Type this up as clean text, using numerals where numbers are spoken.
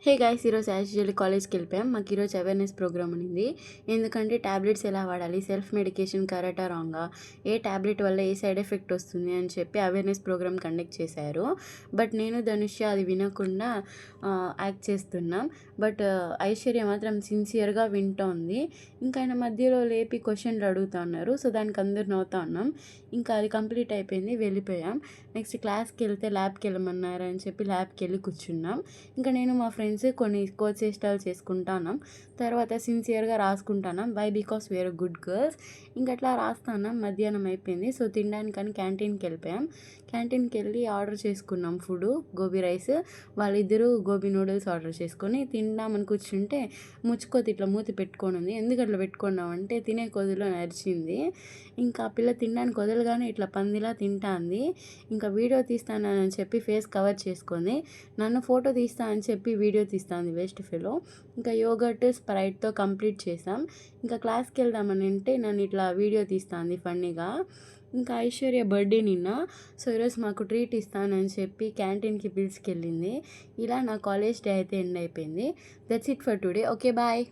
Hey guys, ఈరోజు as usual కాలేజ్కి వెళ్ళిపోయాం. మాకు ఈరోజు అవేర్నెస్ ప్రోగ్రామ్ ఉంది. ఎందుకంటే ట్యాబ్లెట్స్ ఎలా వాడాలి, సెల్ఫ్ మెడికేషన్ కరెక్టా రాంగా, ఏ ట్యాబ్లెట్ వల్ల ఏ సైడ్ ఎఫెక్ట్ వస్తుంది అని చెప్పి అవేర్నెస్ ప్రోగ్రామ్ కండక్ట్ చేశారు. బట్ నేను ధనుష్య అది వినకుండా యాక్ట్ చేస్తున్నాం. బట్ ఐశ్వర్య మాత్రం సిన్సియర్గా వింటోంది. ఇంకా ఆయన మధ్యలో లేపి క్వశ్చన్లు అడుగుతున్నారు. సో దానికి అందరు నవ్వుతా ఉన్నాం. ఇంకా అది కంప్లీట్ అయిపోయింది, వెళ్ళిపోయాం. నెక్స్ట్ క్లాస్కి వెళ్తే ల్యాబ్కి వెళ్ళమన్నారు అని చెప్పి ల్యాబ్కి వెళ్ళి కూర్చున్నాం. ఇంకా నేను మా ఫ్రెండ్స్ కొన్ని కోచేష్టాలు చేసుకుంటున్నాం. తర్వాత సిన్సియర్గా రాసుకుంటున్నాం. Why because we are good girls. ఇంక అట్లా రాస్తున్నాం. మధ్యాహ్నం అయిపోయింది. సో తినడానికని క్యాంటీన్కి వెళ్ళిపోయాం. క్యాంటీన్కి వెళ్ళి ఆర్డర్ చేసుకున్నాం ఫుడ్, గోబీ రైస్. వాళ్ళిద్దరూ గోబీ నూడిల్స్ ఆర్డర్ చేసుకొని తిందామని కూర్చుంటే ముచ్చుకోతి ఇట్లా మూతి పెట్టుకొని ఉంది. ఎందుకు అట్లా పెట్టుకున్నాం అంటే తినే కొద్దిలో నరిచింది. ఇంకా ఆ పిల్ల తినడానికి వదలగానే ఇట్లా పందిలా తింటాంది. ఇంకా వీడియో తీస్తానని చెప్పి ఫేస్ కవర్ చేసుకొని నన్ను ఫోటో తీస్తా అని చెప్పి వీడియో తీస్తాంది వేస్ట్ ఫెలో. ఇంకా యోగర్ట్ స్ప్రైట్తో కంప్లీట్ చేసాం. ఇంకా క్లాస్కి వెళ్దామని అంటే నన్ను ఇట్లా వీడియో తీస్తాంది ఫన్నీగా. ఇంకా ఐశ్వర్య బర్త్డే నిన్న. సో ఈరోజు మాకు ట్రీట్ ఇస్తానని చెప్పి క్యాంటీన్కి పిలుచుకెళ్ళింది. ఇలా నా కాలేజ్ డే అయితే ఎండ్ అయిపోయింది. That's it for today. Okay bye.